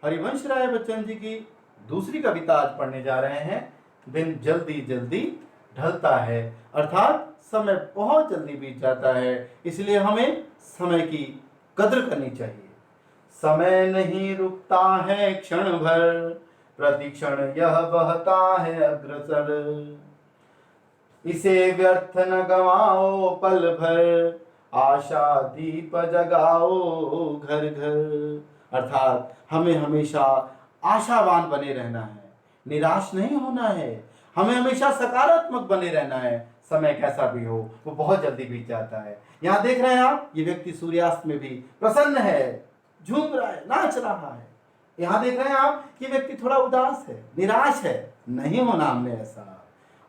हरिवंश राय बच्चन जी की दूसरी कविता आज पढ़ने जा रहे हैं। दिन जल्दी जल्दी ढलता है, अर्थात समय बहुत जल्दी बीत जाता है, इसलिए हमें समय की कद्र करनी चाहिए। समय नहीं रुकता है क्षण भर, प्रतिक्षण यह बहता है अग्रसर। इसे व्यर्थ न गवाओ पल भर, आशा दीप जगाओ घर घर। अर्थात हमें हमेशा आशावान बने रहना है, निराश नहीं होना है, हमें हमेशा सकारात्मक बने रहना है। समय कैसा भी हो वो बहुत जल्दी बीत जाता है। यहाँ देख रहे हैं आप, ये व्यक्ति सूर्यास्त में भी प्रसन्न है, झूम रहा है, नाच रहा है। यहाँ देख रहे हैं आप, ये व्यक्ति थोड़ा उदास है, निराश है, नहीं होना हमने ऐसा।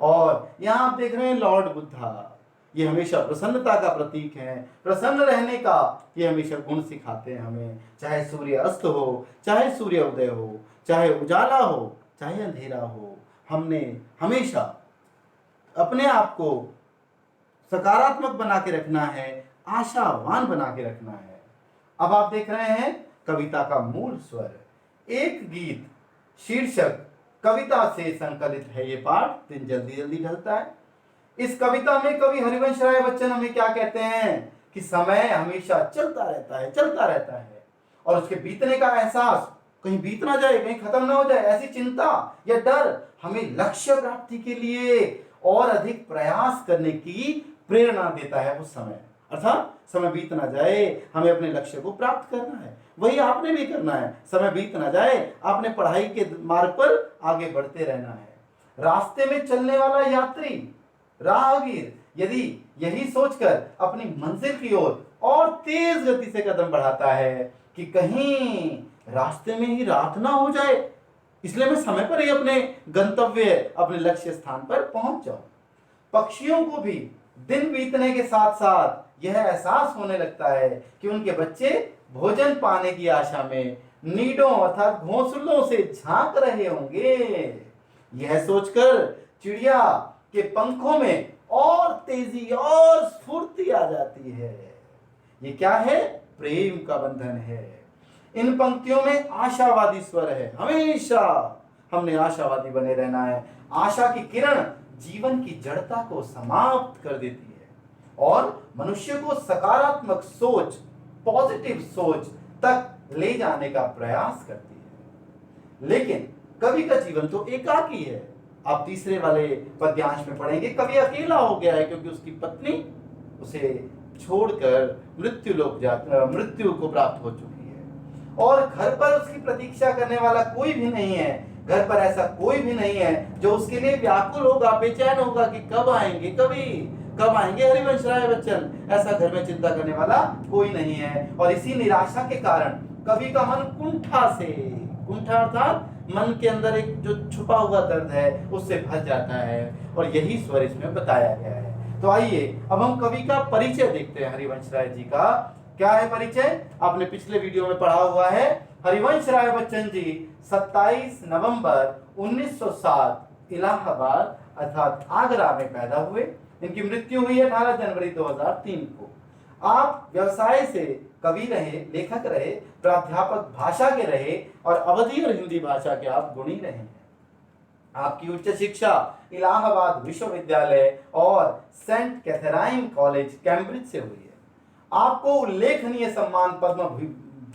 और यहाँ आप देख रहे हैं लॉर्ड बुद्धा, ये हमेशा प्रसन्नता का प्रतीक है, प्रसन्न रहने का ये हमेशा गुण सिखाते हैं हमें। चाहे सूर्य अस्त हो, चाहे सूर्य उदय हो, चाहे उजाला हो, चाहे अंधेरा हो, हमने हमेशा अपने आप को सकारात्मक बना के रखना है, आशावान बना के रखना है। अब आप देख रहे हैं कविता का मूल स्वर, एक गीत शीर्षक कविता से संकलित है ये पाठ, दिन जल्दी जल्दी ढलता है। इस कविता में कवि हरिवंश राय बच्चन हमें क्या कहते हैं कि समय हमेशा चलता रहता है, चलता रहता है, और उसके बीतने का एहसास, कहीं बीत ना जाए, कहीं खत्म ना हो जाए, ऐसी चिंता या डर हमें लक्ष्य प्राप्ति के लिए और अधिक प्रयास करने की प्रेरणा देता है। उस समय अर्थात समय बीत ना जाए, हमें अपने लक्ष्य को प्राप्त करना है, वही आपने भी करना है। समय बीत ना जाए, आपने पढ़ाई के मार्ग पर आगे बढ़ते रहना है। रास्ते में चलने वाला यात्री, राहगीर यदि यही सोचकर अपनी मंजिल की ओर और तेज गति से कदम बढ़ाता है कि कहीं रास्ते में ही रात ना हो जाए, इसलिए मैं समय पर ही अपने गंतव्य, अपने लक्ष्य स्थान पर पहुंच जाऊं। पक्षियों को भी दिन बीतने के साथ साथ यह एहसास होने लगता है कि उनके बच्चे भोजन पाने की आशा में नीडों अर्थात घोंसलों से झांक रहे होंगे। यह सोचकर चिड़िया के पंखों में और तेजी और स्फूर्ति आ जाती है। ये क्या है? प्रेम का बंधन है। इन पंक्तियों में आशावादी स्वर है। हमेशा हमने आशावादी बने रहना है। आशा की किरण जीवन की जड़ता को समाप्त कर देती है और मनुष्य को सकारात्मक सोच, पॉजिटिव सोच तक ले जाने का प्रयास करती है। लेकिन कवि का जीवन तो एकाकी है। आप तीसरे वाले पद्यांश में पढ़ेंगे, कवि अकेला हो गया है क्योंकि उसकी पत्नी उसे छोड़कर मृत्यु को प्राप्त हो चुकी है और घर पर उसकी प्रतीक्षा करने वाला कोई भी नहीं है। घर पर ऐसा कोई भी नहीं है जो उसके लिए व्याकुल होगा, बेचैन होगा कि कब आएंगे, कब आएंगे हरिवंश राय बच्चन। ऐसा घर में चिंता करने वाला कोई नहीं है और इसी निराशा के कारण कवि का मन कुंठा अर्थात मन के अंदर एक जो छुपा हुआ दर्द है उससे भर जाता है और यही स्वर इसमें बताया गया है। तो आइए अब हम कवि का परिचय देखते हैं। हरिवंश राय जी का क्या है परिचय? आपने पिछले वीडियो में पढ़ा हुआ है। हरिवंश राय बच्चन जी 27 नवंबर 1907 इलाहाबाद अर्थात आगरा में पैदा हुए। इनकी मृत्यु हुई 18 जनवरी 2003 को। आप व्यवसाय से कवि रहे, लेखक रहे, प्राध्यापक भाषा के रहे और अवधी और हिंदी भाषा के आप गुणी रहे हैं। आपकी उच्च शिक्षा इलाहाबाद विश्वविद्यालय और सेंट कैथरीन कॉलेज कैम्ब्रिज से हुई है। आपको उल्लेखनीय सम्मान पद्म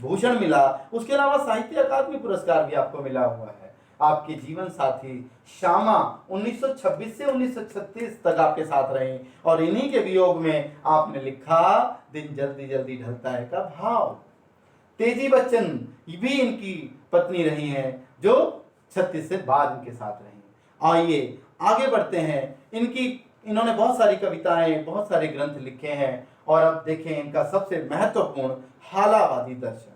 भूषण मिला, उसके अलावा साहित्य अकादमी पुरस्कार भी आपको मिला हुआ है। आपके जीवन साथी श्यामा 1926 से 1936 तक आपके साथ रहे और इन्हीं के वियोग में आपने लिखा दिन जल्दी जल्दी ढलता है का भाव। तेजी बच्चन भी इनकी पत्नी रही हैं जो 36 से बाद इनके साथ रही। आइए आगे बढ़ते हैं। इन्होंने बहुत सारी कविताएं, बहुत सारे ग्रंथ लिखे हैं और अब देखें इनका सबसे महत्वपूर्ण हालावादी दर्शन।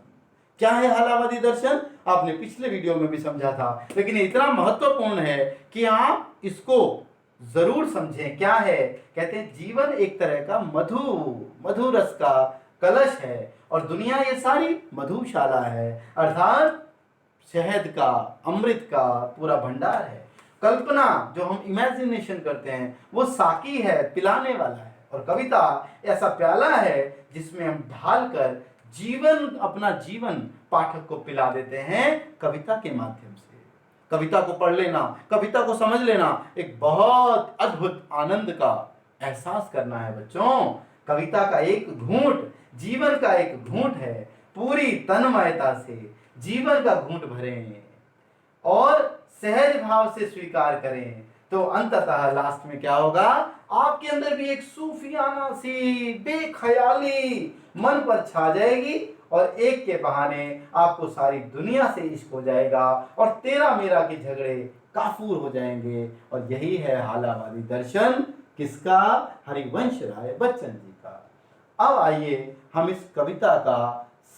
क्या है हालावादी दर्शन? आपने पिछले वीडियो में भी समझा था, लेकिन ये इतना महत्वपूर्ण है कि आप इसको जरूर समझें। क्या है? कहते हैं जीवन एक तरह का मधु रस का कलश है और दुनिया ये सारी मधुशाला है, अर्थात शहद का, अमृत का पूरा भंडार है। कल्पना जो हम इमेजिनेशन करते हैं वो साकी है, पिलाने वाला है, और कविता ऐसा प्याला है जिसमें हम ढालकर जीवन, अपना जीवन पाठक को पिला देते हैं कविता के माध्यम से। कविता को पढ़ लेना, कविता को समझ लेना, एक बहुत अद्भुत आनंद का एहसास करना है बच्चों। कविता का एक घूंट जीवन का एक घूंट है। पूरी तन्मयता से जीवन का घूंट भरें और सहज भाव से स्वीकार करें, तो अंततः लास्ट में क्या होगा, आपके अंदर भी एक सूफियाना सी बेख्याली मन पर छा जाएगी और एक के बहाने आपको सारी दुनिया से इश्क हो जाएगा और तेरा मेरा के झगड़े काफूर हो जाएंगे। और यही है हालावादी दर्शन, किसका, हरिवंश राय बच्चन जी का। अब आइए हम इस कविता का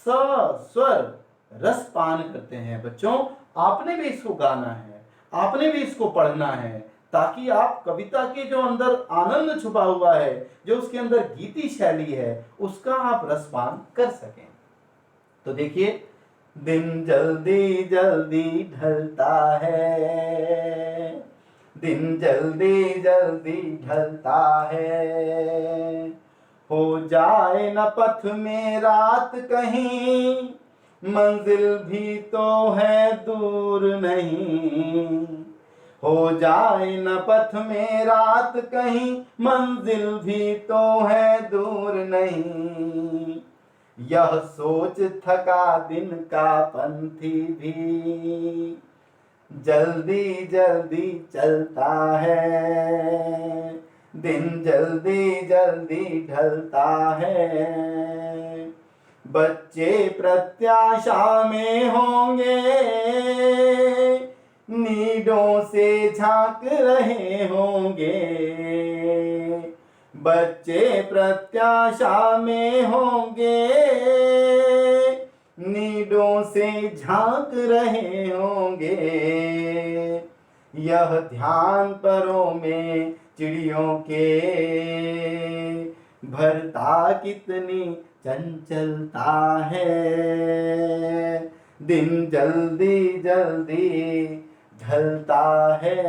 सस्वर रसपान करते हैं। बच्चों, आपने भी इसको गाना है, आपने भी इसको पढ़ना है, ताकि आप कविता के जो अंदर आनंद छुपा हुआ है, जो उसके अंदर गीति शैली है, उसका आप रसपान कर सकें। तो देखिए, दिन जल्दी जल्दी ढलता है, दिन जल्दी जल्दी ढलता है, हो जाए न पथ में रात कहीं, मंजिल भी तो है दूर नहीं, हो जाए न पथ में रात कहीं, मंजिल भी तो है दूर नहीं, यह सोच थका दिन का पंथी भी जल्दी जल्दी चलता है, दिन जल्दी जल्दी ढलता है, बच्चे प्रत्याशा में होंगे, नीडों से झांक रहे होंगे, बच्चे प्रत्याशा में होंगे, नीडों से झांक रहे होंगे, यह ध्यान परों में चिड़ियों के भरता कितनी चंचलता है, दिन जल्दी जल्दी ढलता है,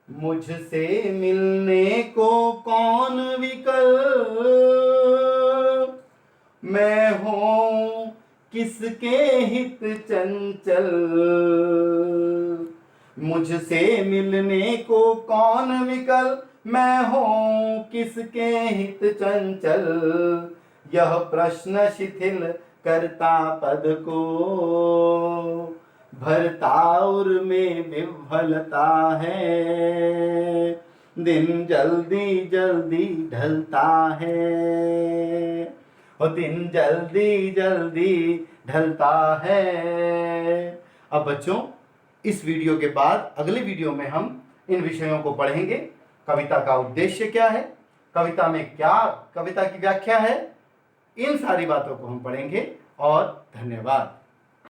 मुझसे मिलने को कौन विकल, मैं हूँ किसके हित चंचल, मुझसे मिलने को कौन विकल, मैं हूँ किसके हित चंचल, यह प्रश्न शिथिल करता पद को, भरता उर में विह्वलता है, दिन जल्दी जल्दी ढलता है, और दिन जल्दी जल्दी ढलता है। अब बच्चों, इस वीडियो के बाद अगले वीडियो में हम इन विषयों को पढ़ेंगे। कविता का उद्देश्य क्या है, कविता में क्या कविता की व्याख्या है, इन सारी बातों को हम पढ़ेंगे। और धन्यवाद।